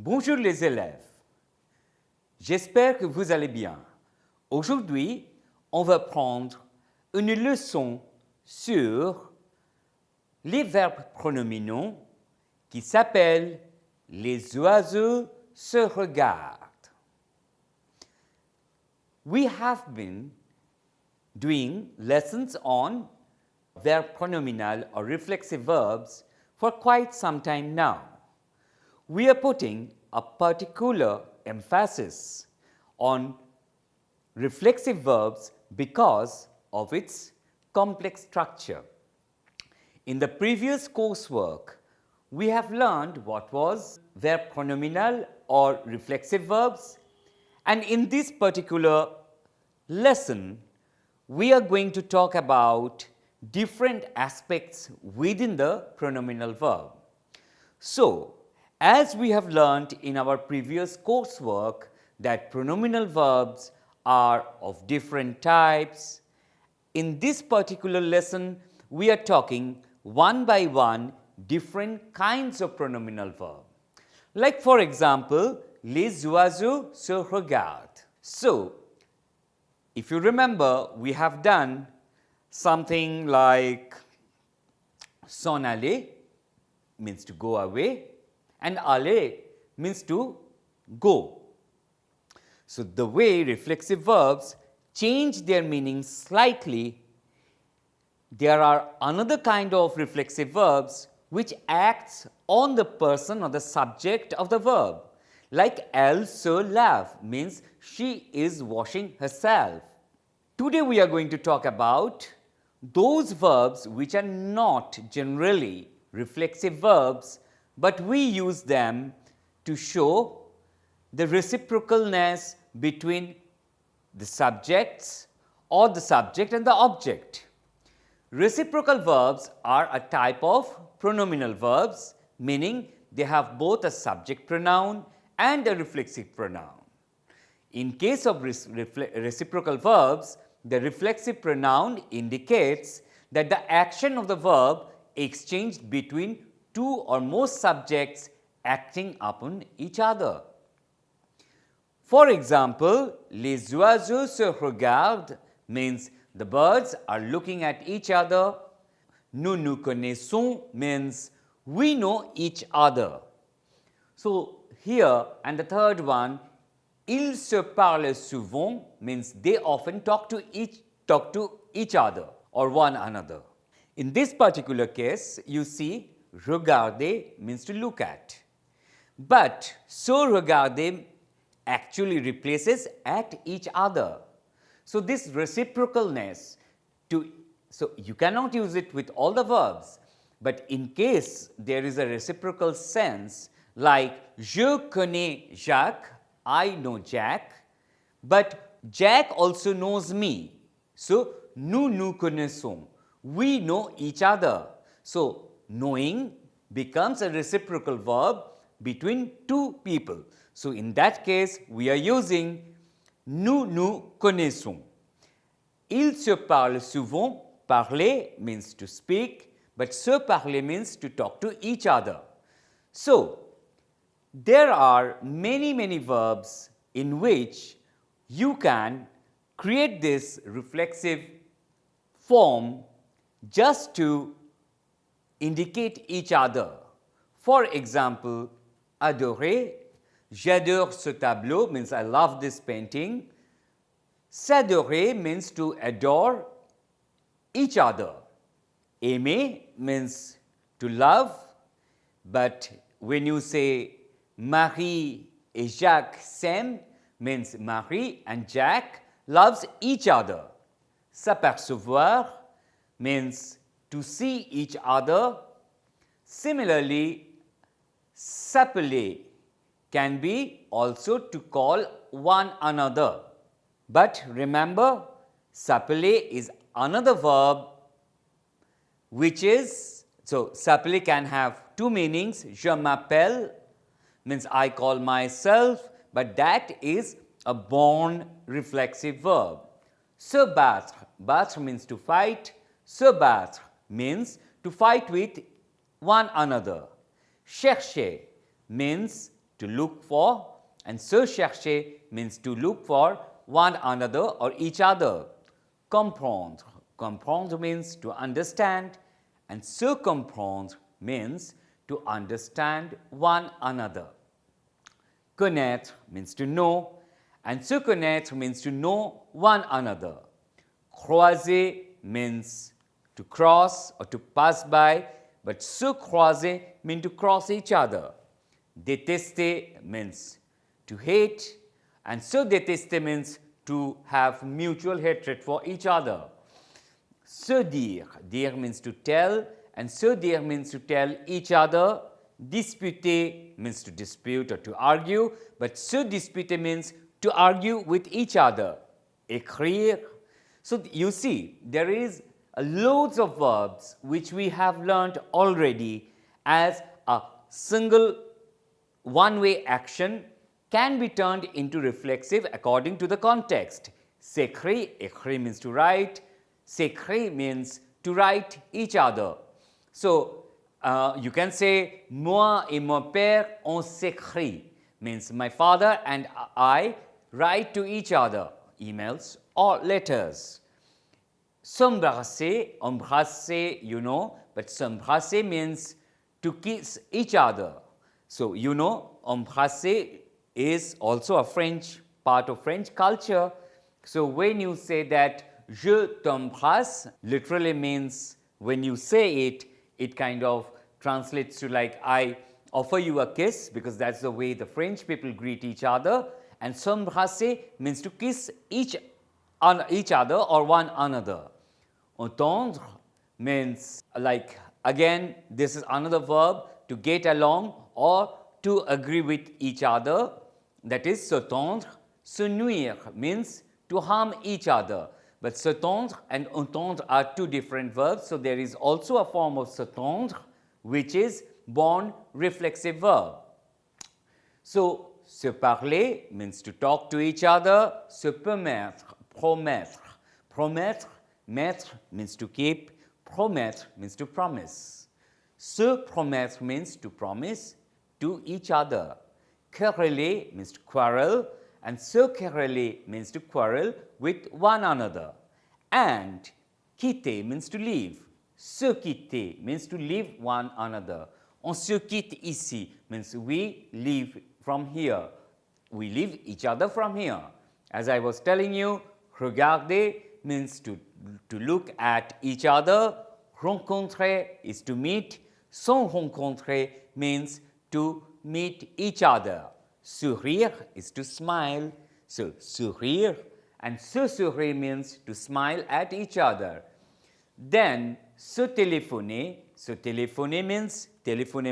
Bonjour les élèves, j'espère que vous allez bien. Aujourd'hui, on va prendre une leçon sur les verbes pronominaux qui s'appellent les oiseaux se regardent. We have been doing lessons on verb pronominal or reflexive verbs for quite some time now. We are putting a particular emphasis on reflexive verbs because of its complex structure. In the previous coursework, we have learned what was verb pronominal or reflexive verbs, and in this particular lesson, we are going to talk about different aspects within the pronominal verb. So, as we have learned in our previous coursework that pronominal verbs are of different types, in this particular lesson, we are talking one by one different kinds of pronominal verb. Like for example, les oiseaux se regardent. So, if you remember, we have done something like s'en aller means to go away, and aller means to go. So, the way reflexive verbs change their meaning slightly, there are another kind of reflexive verbs which acts on the person or the subject of the verb. Like elle se lave means she is washing herself. Today we are going to talk about those verbs which are not generally reflexive verbs, but we use them to show the reciprocalness between the subjects or the subject and the object. Reciprocal verbs are a type of pronominal verbs, meaning they have both a subject pronoun and a reflexive pronoun. In case of reciprocal verbs, the reflexive pronoun indicates that the action of the verb exchanged between two or more subjects acting upon each other. For example, les oiseaux se regardent means the birds are looking at each other. Nous nous connaissons means we know each other. So, here and the third one, ils se parlent souvent means they often talk to each other or one another. In this particular case, you see regarder means to look at, but se regarder actually replaces at each other. So, this reciprocalness so you cannot use it with all the verbs, but in case there is a reciprocal sense like je connais Jacques, I know Jack, but Jack also knows me. So, nous nous connaissons, we know each other. So, knowing becomes a reciprocal verb between two people. So, in that case, we are using nous nous connaissons. Ils se parlent souvent. Parler means to speak, but se parler means to talk to each other. So, there are many verbs in which you can create this reflexive form just to indicate each other. For example, adorer, j'adore ce tableau means I love this painting. S'adorer means to adore each other. Aimer means to love, but when you say Marie et Jacques s'aiment means Marie and Jack loves each other. S'apercevoir means to see each other. Similarly, s'appeler can be also to call one another. But remember, s'appeler is another verb which is, so s'appeler can have two meanings. Je m'appelle means I call myself, but that is a born reflexive verb. Se battre, battre means to fight, se battre means to fight with one another. Chercher means to look for, and se chercher means to look for one another or each other. Comprendre, comprendre means to understand, and se comprendre means to understand one another. Connaître means to know, and se connaître means to know one another. Croiser means to cross or to pass by, but se croiser means to cross each other. Détester means to hate, and se détester means to have mutual hatred for each other. Se dire, dire means to tell, and se dire means to tell each other. Disputer means to dispute or to argue, but se disputer means to argue with each other. Écrire. So you see, there is loads of verbs which we have learnt already as a single one-way action can be turned into reflexive according to the context. S'écrit, écrit means to write, s'écrit means to write each other. So you can say, moi et mon père, on s'écrit, means my father and I write to each other, emails or letters. S'embrasser, embrasser, you know, but s'embrasser means to kiss each other. So, you know, embrasser is also a French part of French culture. So, when you say that je t'embrasse, literally means when you say it, it kind of translates to like I offer you a kiss, because that's the way the French people greet each other. And s'embrasser means to kiss each other or one another. Entendre means like, again, this is another verb, to get along or to agree with each other, that is s'entendre. Se nuire means to harm each other, but s'entendre and entendre are two different verbs, so there is also a form of s'entendre which is born reflexive verb. So, se parler means to talk to each other, se promettre, promettre, promettre, mettre means to keep, promettre means to promise. Se promettre means to promise to each other. Quereller means to quarrel, and se quereller means to quarrel with one another. And quitter means to leave. Se quitter means to leave one another. On se quitte ici means we leave from here. We leave each other from here. As I was telling you, regarder means to look at each other. Rencontrer is to meet. Sans rencontrer means to meet each other. Sourire is to smile. So, sourire and se sourire means to smile at each other. Then, se téléphoner. Se téléphoner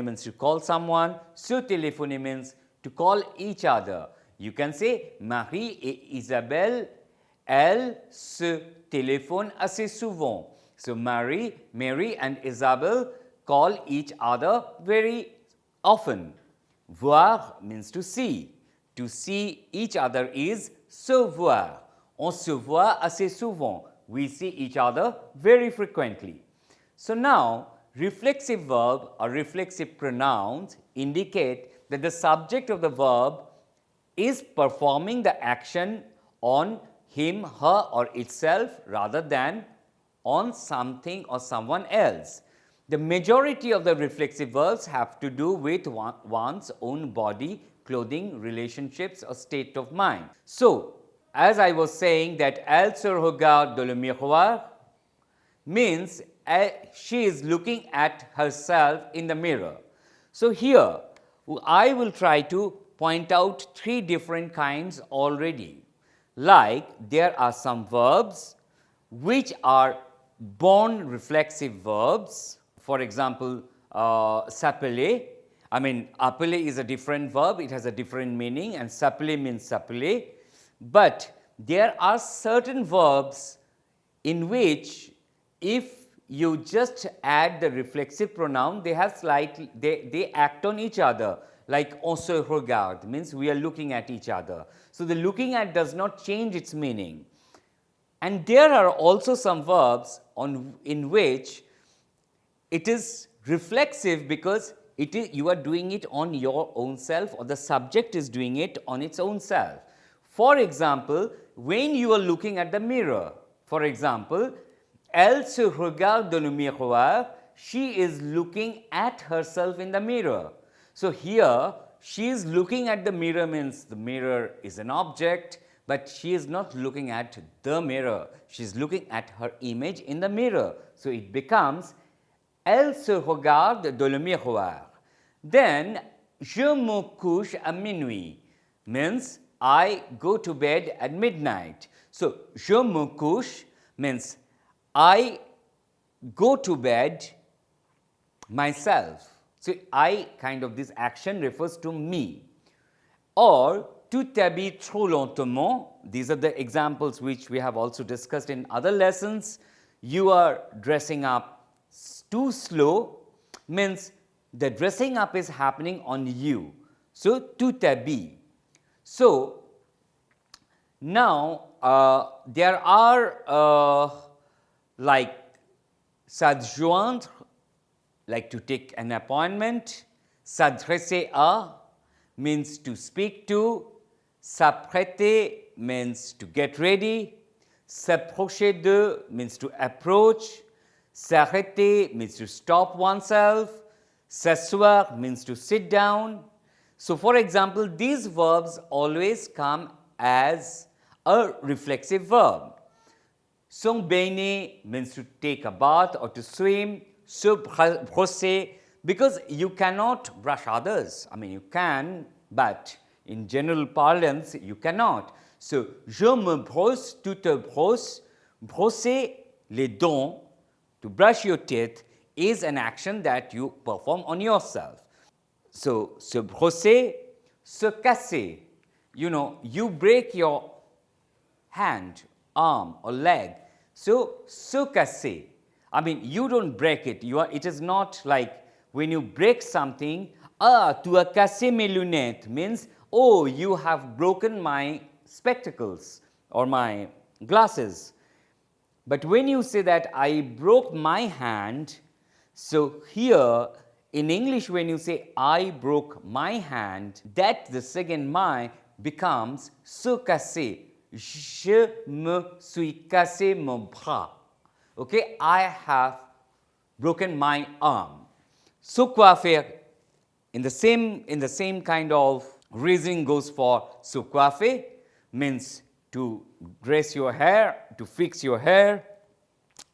means to call someone. Se téléphoner means to call each other. You can say, Marie et Isabelle, elles se téléphonent assez souvent. So, Mary and Isabel call each other very often. Voir means to see. To see each other is se voir. On se voit assez souvent. We see each other very frequently. So now, reflexive verb or reflexive pronouns indicate that the subject of the verb is performing the action on him, her or itself rather than on something or someone else. The majority of the reflexive verbs have to do with one's own body, clothing, relationships or state of mind. So, as I was saying that elle se regarde dans le miroir means she is looking at herself in the mirror. So, here I will try to point out three different kinds already. Like there are some verbs which are born reflexive verbs, for example, s'appeler, I mean, appeler is a different verb, it has a different meaning, and s'appeler means s'appeler. But there are certain verbs in which if you just add the reflexive pronoun, they have slightly, they act on each other, like on se regarde means we are looking at each other. So the looking at does not change its meaning. And there are also some verbs in which it is reflexive because you are doing it on your own self, or the subject is doing it on its own self. For example, when you are looking at the mirror, for example, elle se regarde dans le miroir, she is looking at herself in the mirror. So here, she is looking at the mirror means the mirror is an object, but she is not looking at the mirror, she is looking at her image in the mirror. So it becomes elle se regarde dans le miroir. Then, je me couche à minuit means I go to bed at midnight. So, je me couche means I go to bed myself. So, I kind of this action refers to me. Or, tu t'habilles trop lentement, these are the examples which we have also discussed in other lessons. You are dressing up too slow means the dressing up is happening on you. So, tu t'habilles. So, now there are like s'adjoindre, like to take an appointment, s'adresser à means to speak to, s'apprêter means to get ready, s'approcher de means to approach, s'arrêter means to stop oneself, s'asseoir means to sit down. So, for example, these verbs always come as a reflexive verb. S'embaigner means to take a bath or to swim, se brosser, because you cannot brush others. I mean, you can, but in general parlance, you cannot. So, je me brosse, tu te brosses, brosser les dents, to brush your teeth, is an action that you perform on yourself. So, se brosser, se casser, you know, you break your hand, arm or leg. So, se casser, I mean, you don't break it. It is not like when you break something, tu as cassé mes lunettes means, oh, you have broken my spectacles or my glasses. But when you say that I broke my hand, so here in English when you say I broke my hand, that the second my becomes se casser. Je me suis cassé mon bras. Okay, I have broken my arm. Se coiffer, in the same kind of reasoning goes for se coiffer, means to dress your hair, to fix your hair.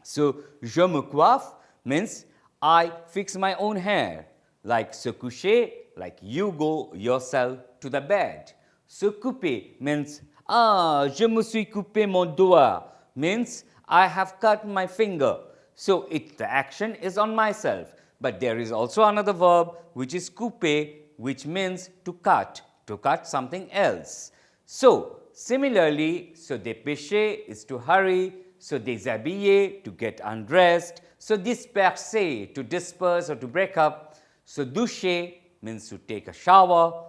So, je me coiffe means I fix my own hair. Like se coucher, like you go yourself to the bed. Se couper means, je me suis coupé mon doigt, means I have cut my finger. So, the action is on myself. But there is also another verb which is couper, which means to cut something else. So, similarly, se dépêcher is to hurry, se déshabiller, to get undressed, se disperser, to disperse or to break up, se doucher means to take a shower,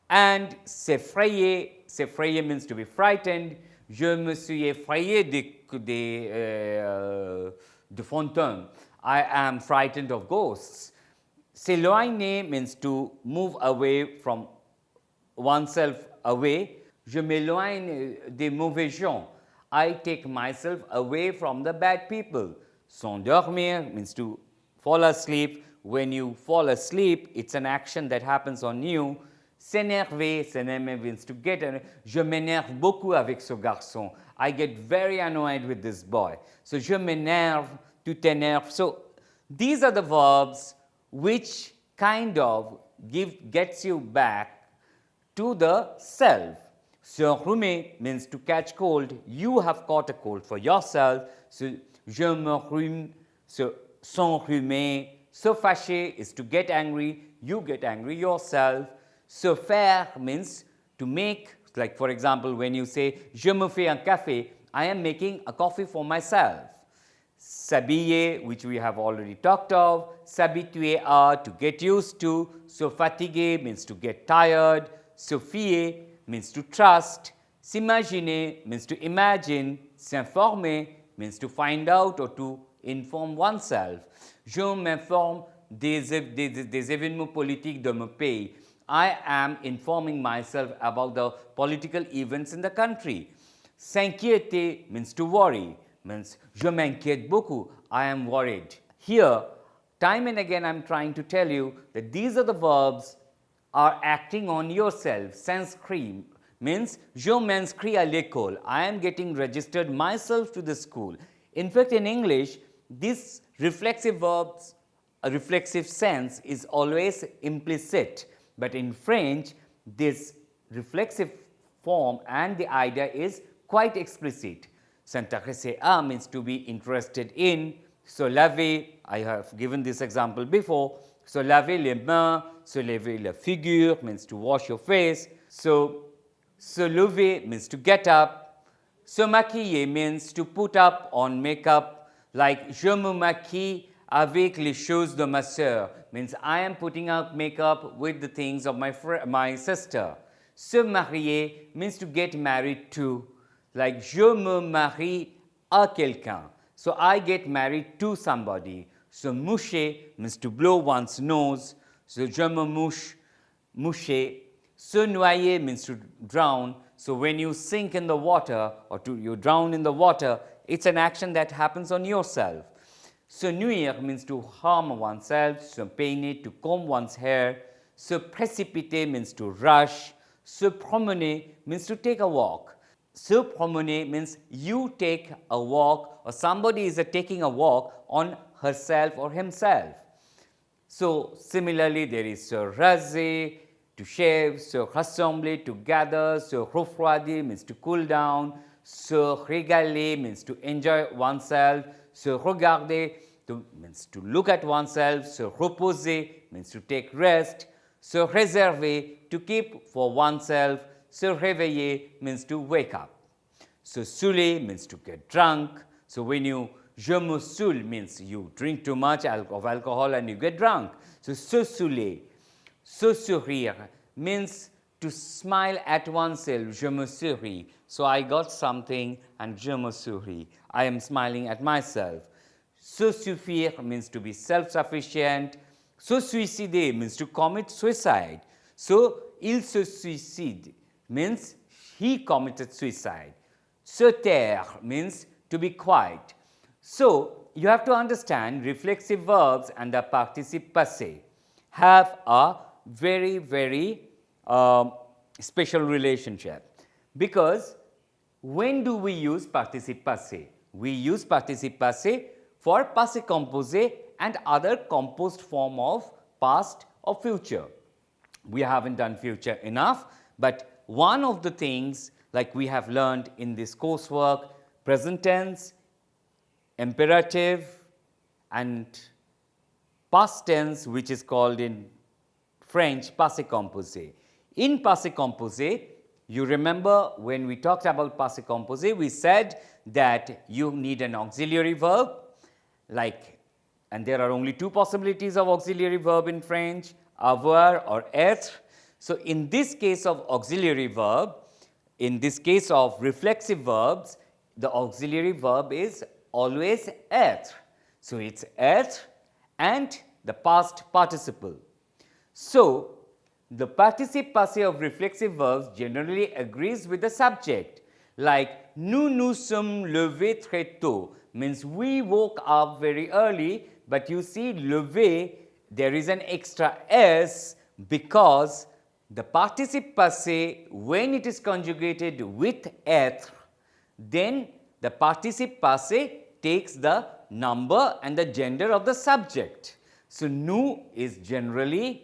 and s'effrayer means to be frightened. Je me suis effrayé de fantômes. I am frightened of ghosts. S'éloigner means to move away from oneself away. Je m'éloigne des mauvais gens. I take myself away from the bad people. S'endormir means to fall asleep. When you fall asleep, it's an action that happens on you. S'énerver means to get annoyed. Je m'énerve beaucoup avec ce garçon. I get very annoyed with this boy. So, je m'énerve, tu t'énerves. So, these are the verbs which kind of gets you back to the self. S'enrhumer means to catch cold. You have caught a cold for yourself. So, je me rhume. So, s'enrhumer. Se fâcher is to get angry. you get angry yourself. Se faire means to make, like for example, when you say je me fais un café, I am making a coffee for myself. S'habiller, which we have already talked of, s'habituer à, to get used to, se fatiguer means to get tired, se fier means to trust, s'imaginer means to imagine, s'informer means to find out or to inform oneself. Je m'informe des événements politiques de mon pays. I am informing myself about the political events in the country. S'inquiéter means to worry, means je m'inquiète beaucoup, I am worried. Here, time and again I am trying to tell you that these are the verbs are acting on yourself. S'inscrire means je m'inscris à l'école, I am getting registered myself to the school. In fact, in English, this reflexive verbs, a reflexive sense is always implicit, but in French, this reflexive form and the idea is quite explicit. S'intéresser à means to be interested in. Se laver, I have given this example before. Se laver les mains, se laver la figure means to wash your face. So, se lever means to get up. Se maquiller means to put up on makeup, like je me maquille avec les choses de ma sœur, means I am putting up makeup with the things of my sister. Se marier means to get married to, like je me marie à quelqu'un. So I get married to somebody. Se moucher means to blow one's nose. So je me moucher. Se noyer means to drown. So when you sink in the water or you drown in the water, it's an action that happens on yourself. Se nuire means to harm oneself. Se peiner, to comb one's hair. Se précipiter means to rush. Se promener means to take a walk. Se promener means you take a walk or somebody is taking a walk on herself or himself. So similarly, there is se raser, to shave, se rassembler, to gather, se refroidir means to cool down, se régaler means to enjoy oneself, se regarder means to look at oneself, se reposer means to take rest, se réserver to keep for oneself, se réveiller means to wake up. Se saouler means to get drunk. So when you je me saoule means you drink too much of alcohol and you get drunk. So se saouler. Se sourire means to smile at oneself. Je me souris. So I got something and je me souris. I am smiling at myself. Se suffire means to be self-sufficient. Se suicider means to commit suicide. So il se suicide means he committed suicide. Se taire means to be quiet. So you have to understand reflexive verbs and the participe passé have a very, very special relationship, because when do we use participe passé? We use participe passé for passé composé and other composed form of past or future. We haven't done future enough, but one of the things like we have learned in this coursework, present tense, imperative and past tense, which is called in French passé composé. In passé composé, you remember when we talked about passé composé, we said that you need an auxiliary verb, like, and there are only two possibilities of auxiliary verb in French, avoir or être. So in this case of auxiliary verb, in this case of reflexive verbs, the auxiliary verb is always être. So it's être and the past participle. So the participe passé of reflexive verbs generally agrees with the subject, like nous nous sommes levés très tôt means we woke up very early, but you see lever, there is an extra s because the participe passé, when it is conjugated with être, then the participe passé takes the number and the gender of the subject. So nous is generally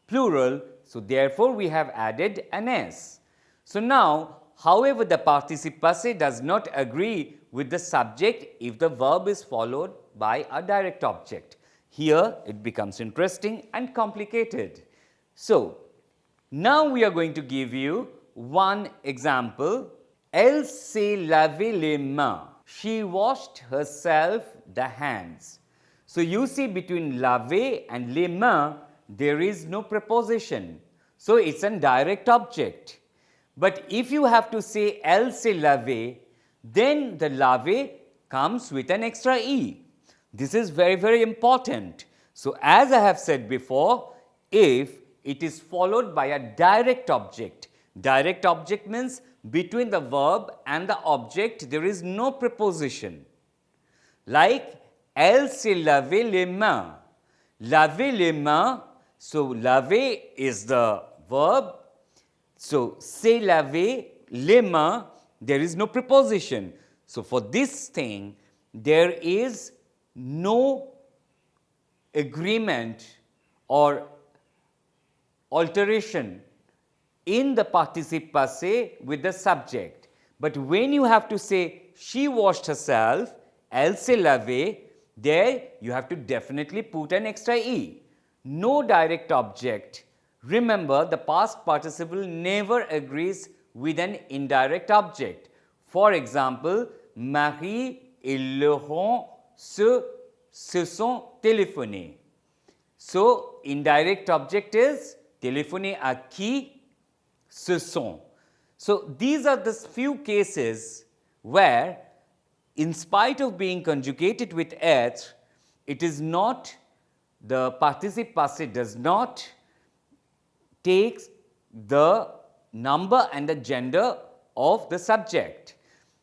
plural, so therefore we have added an s. So now, however, the participe passé does not agree with the subject if the verb is followed by a direct object. Here it becomes interesting and complicated. So, now we are going to give you one example. Elle s'est lavé les mains. She washed herself the hands. So, you see between laver and les mains, there is no preposition. So, it is a direct object. But if you have to say elle s'est lavé, then the laver comes with an extra E. This is very, very important. So, as I have said before, if it is followed by a direct object means between the verb and the object there is no preposition. Like elle s'est lavé les mains. Laver les mains, so laver is the verb. So, s'est lavé les mains, there is no preposition. So, for this thing, there is no agreement or alteration in the participe passé with the subject. But when you have to say she washed herself, elle s'est lavée, there you have to definitely put an extra E. No direct object. Remember, the past participle never agrees with an indirect object. For example, Marie et Laurent se sont téléphonés. So, indirect object is téléphoner à qui? Se sont. So, these are the few cases where, in spite of being conjugated with être, it is not, the participe passé does not take the number and the gender of the subject.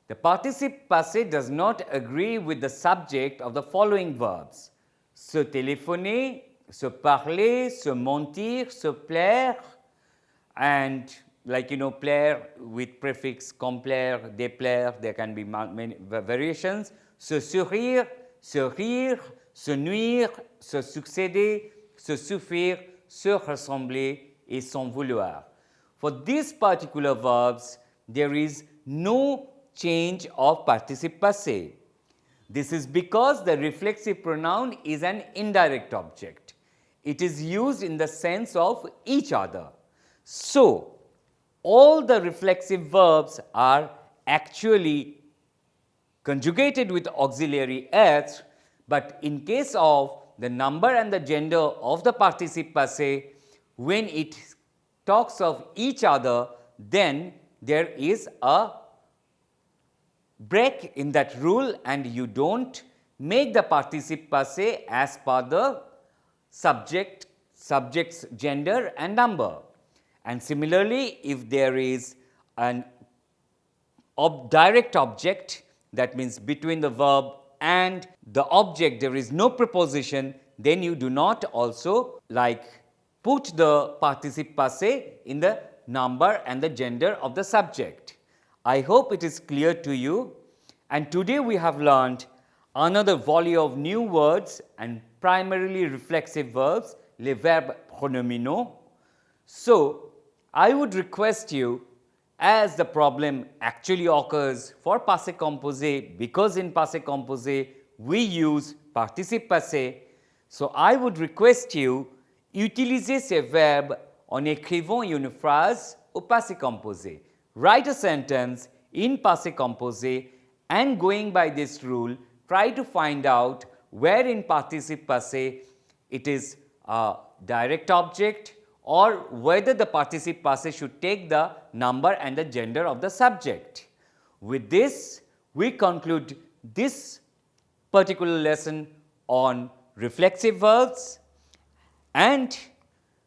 The participe passé does not agree with the subject of the following verbs: se téléphoner, se parler, se mentir, se plaire, and like plaire with prefix complaire, déplaire, there can be many variations. Se sourire, se rire, se nuire, se succéder, se suffire, se ressembler et s'en vouloir. For these particular verbs, there is no change of participe passé. This is because the reflexive pronoun is an indirect object. It is used in the sense of each other. So, all the reflexive verbs are actually conjugated with auxiliary être, but in case of the number and the gender of the participe passé, when it talks of each other, then there is a break in that rule and you don't make the participe passé as per the subject's gender and number. And similarly, if there is an direct object, that means between the verb and the object there is no preposition, then you do not also put the participe passé in the number and the gender of the subject. I hope it is clear to you, and today we have learned another volley of new words and primarily reflexive verbs, les verbes pronominaux. So, I would request you, as the problem actually occurs for passé composé, because in passé composé we use participe passé, so I would request you utiliser ces verbes en écrivant une phrase au passé composé. Write a sentence in passé composé and going by this rule, try to find out where in participe passé it is a direct object or whether the participe passé should take the number and the gender of the subject. With this, we conclude this particular lesson on reflexive verbs, and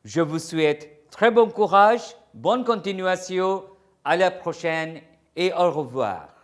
je vous souhaite très bon courage, bonne continuation, à la prochaine et au revoir.